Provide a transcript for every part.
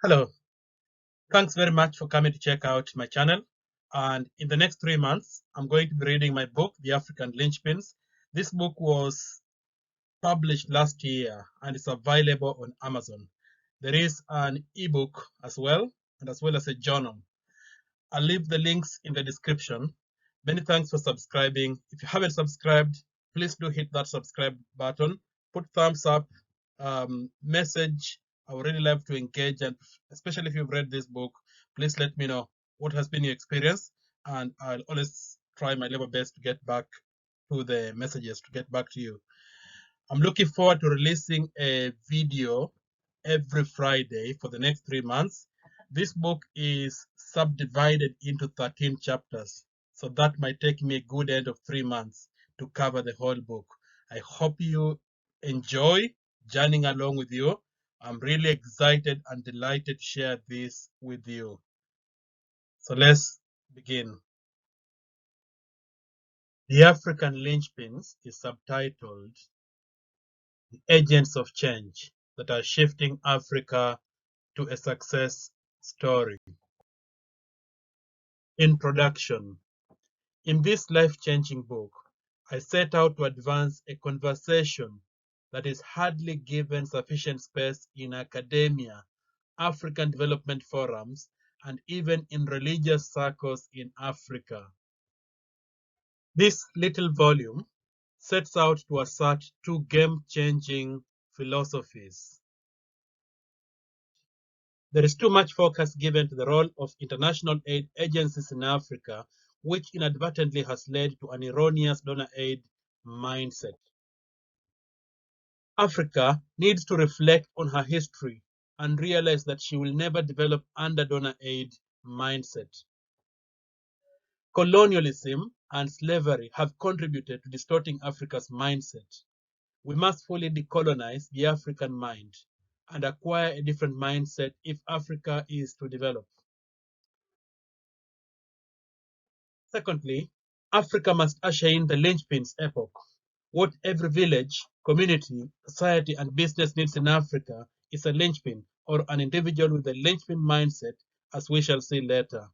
Hello, thanks very much for coming to check out my channel. And in the next 3 months, I'm going to be reading my book, The African Linchpins. This book was published last year and it's available on Amazon. There is an ebook as well, and as well as a journal. I'll leave the links in the description. Many thanks for subscribing. If you haven't subscribed, please do hit that subscribe button. Put thumbs up, message. I would really love to engage, and especially if you've read this book, please let me know what has been your experience, and I'll always try my level best to get back to the messages, to get back to you. I'm looking forward to releasing a video every Friday for the next 3 months. This book is subdivided into 13 chapters, so that might take me a good end of 3 months to cover the whole book. I hope you enjoy journeying along with you. I'm really excited and delighted to share this with you. So let's begin. The African Linchpins is subtitled Agents of Change that are shifting Africa to a success story. Introduction. In this life-changing book, I set out to advance a conversation that is hardly given sufficient space in academia, African development forums, and even in religious circles in Africa. This little volume sets out to assert two game-changing philosophies. There is too much focus given to the role of international aid agencies in Africa, which inadvertently has led to an erroneous donor aid mindset. Africa needs to reflect on her history and realize that she will never develop under donor aid mindset. Colonialism and slavery have contributed to distorting Africa's mindset. We must fully decolonize the African mind and acquire a different mindset if Africa is to develop. Secondly, Africa must usher in the linchpins epoch. What every village, community, society, and business needs in Africa is a linchpin or an individual with a linchpin mindset, as we shall see later.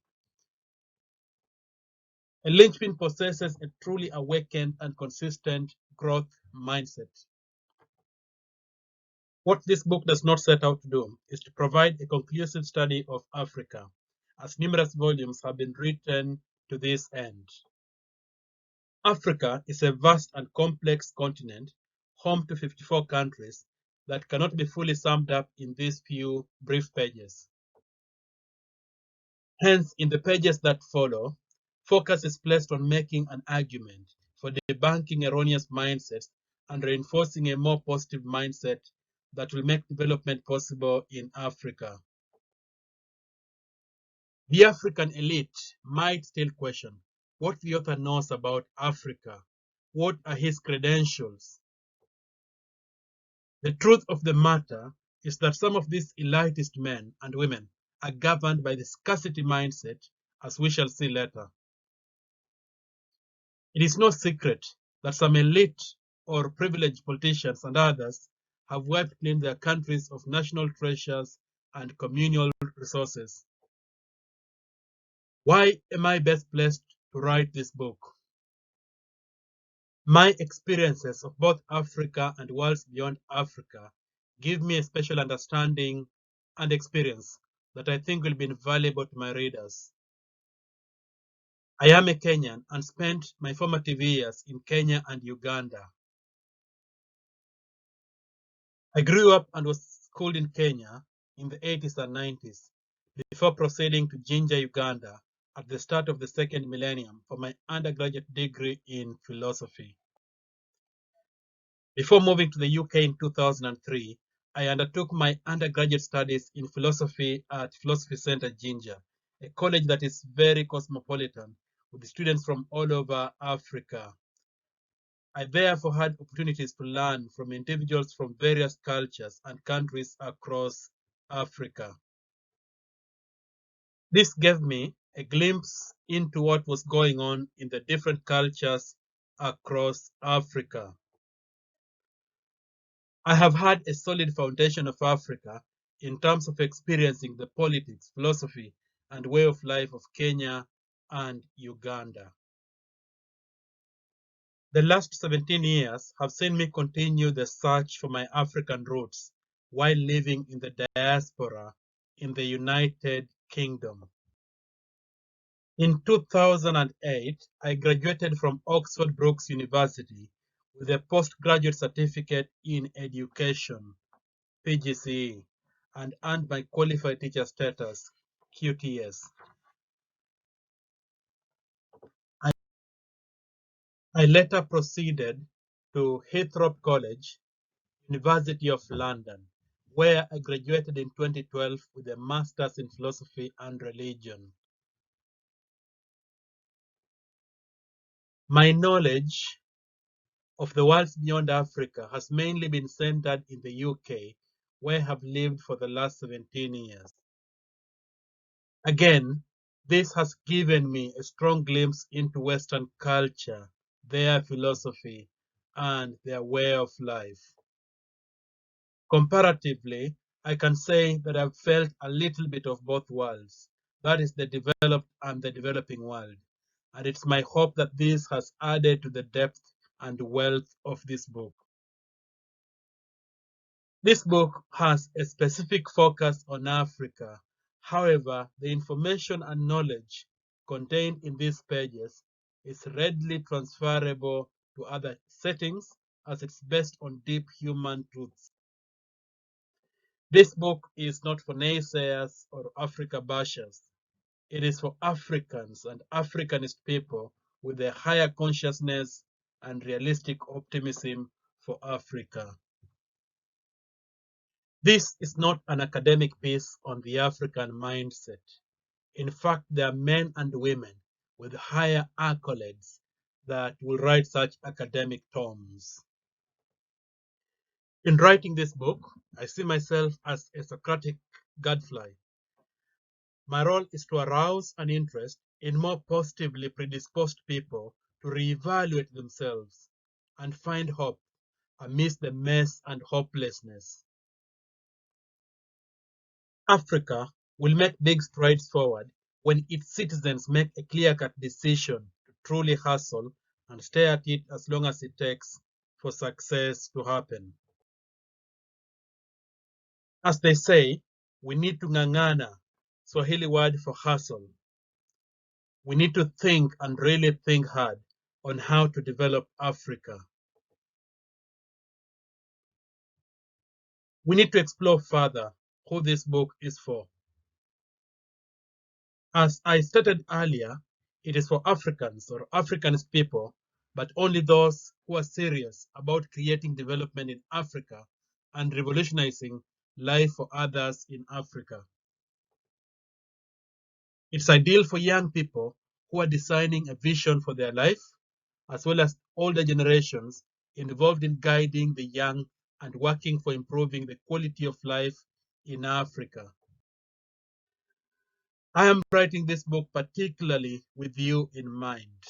A linchpin possesses a truly awakened and consistent growth mindset. What this book does not set out to do is to provide a conclusive study of Africa, as numerous volumes have been written to this end. Africa is a vast and complex continent, home to 54 countries, that cannot be fully summed up in these few brief pages. Hence, in the pages that follow, focus is placed on making an argument for debunking erroneous mindsets and reinforcing a more positive mindset that will make development possible in Africa. The African elite might still question what the author knows about Africa. What are his credentials? The truth of the matter is that some of these elitist men and women are governed by the scarcity mindset, as we shall see later. It is no secret that some elite or privileged politicians and others have wiped clean their countries of national treasures and communal resources. Why am I best placed to write this book? My experiences of both Africa and worlds beyond Africa give me a special understanding and experience that I think will be invaluable to my readers. I am a Kenyan and spent my formative years in Kenya and Uganda. I grew up and was schooled in Kenya in the 80s and 90s before proceeding to Jinja, Uganda at the start of the second millennium for my undergraduate degree in philosophy. Before moving to the UK in 2003, I undertook my undergraduate studies in philosophy at Philosophy Center Jinja, a college that is very cosmopolitan with students from all over Africa. I therefore had opportunities to learn from individuals from various cultures and countries across Africa. This gave me a glimpse into what was going on in the different cultures across Africa. I have had a solid foundation of Africa in terms of experiencing the politics, philosophy, and way of life of Kenya and Uganda. The last 17 years have seen me continue the search for my African roots while living in the diaspora in the United Kingdom. In 2008, I graduated from Oxford Brookes University with a postgraduate certificate in education, PGCE, and earned my qualified teacher status, QTS. I later proceeded to Heathrow College, University of London, where I graduated in 2012 with a master's in philosophy and religion. My knowledge of the worlds beyond Africa has mainly been centered in the UK, where I have lived for the last 17 years. Again, this has given me a strong glimpse into Western culture, their philosophy, and their way of life. Comparatively, I can say that I've felt a little bit of both worlds, that is, the developed and the developing world. And it's my hope that this has added to the depth and wealth of this book. This book has a specific focus on Africa. However, the information and knowledge contained in these pages is readily transferable to other settings as it's based on deep human truths. This book is not for naysayers or Africa bashers. It is for Africans and Africanist people with a higher consciousness and realistic optimism for Africa. This is not an academic piece on the African mindset. In fact, there are men and women with higher accolades that will write such academic tomes. In writing this book, I see myself as a Socratic gadfly. My role is to arouse an interest in more positively predisposed people to reevaluate themselves and find hope amidst the mess and hopelessness. Africa will make big strides forward when its citizens make a clear-cut decision to truly hustle and stay at it as long as it takes for success to happen. As they say, we need to ng'ang'ana, Swahili word for hustle. We need to think and really think hard on how to develop Africa. We need to explore further who this book is for. As I stated earlier, it is for Africans or Africanist people, but only those who are serious about creating development in Africa and revolutionizing life for others in Africa. It's ideal for young people who are designing a vision for their life, as well as older generations involved in guiding the young and working for improving the quality of life in Africa. I am writing this book particularly with you in mind.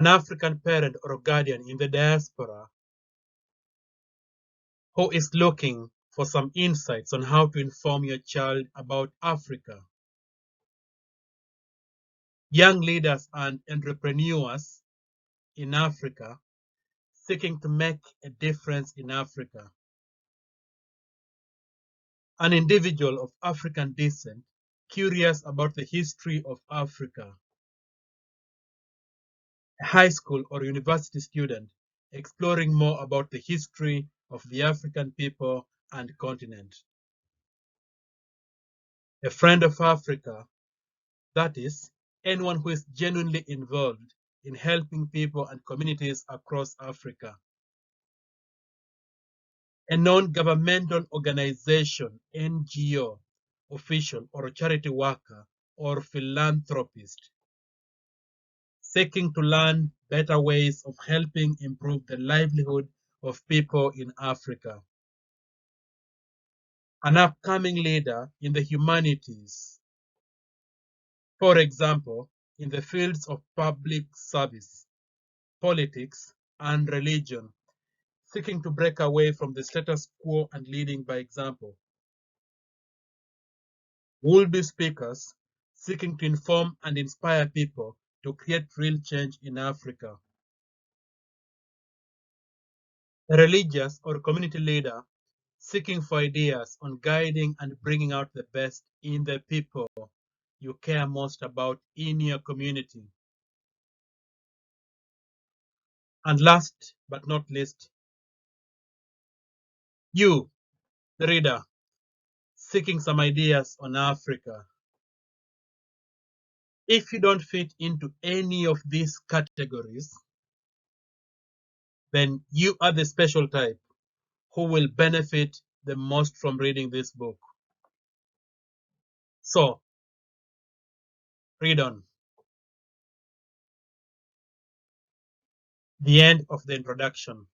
An African parent or guardian in the diaspora who is looking for some insights on how to inform your child about Africa. Young leaders and entrepreneurs in Africa seeking to make a difference in Africa. An individual of African descent curious about the history of Africa. A high school or university student exploring more about the history of the African people and continent. A friend of Africa, that is, anyone who is genuinely involved in helping people and communities across Africa. A non-governmental organization, NGO, official or charity worker or philanthropist, seeking to learn better ways of helping improve the livelihood of people in Africa. An upcoming leader in the humanities, for example, in the fields of public service, politics, and religion, seeking to break away from the status quo and leading by example. Would-be speakers seeking to inform and inspire people to create real change in Africa. A religious or community leader seeking for ideas on guiding and bringing out the best in the people you care most about in your community. And last but not least, you, the reader, seeking some ideas on Africa. If you don't fit into any of these categories, then you are the special type who will benefit the most from reading this book. So, read on. The end of the introduction.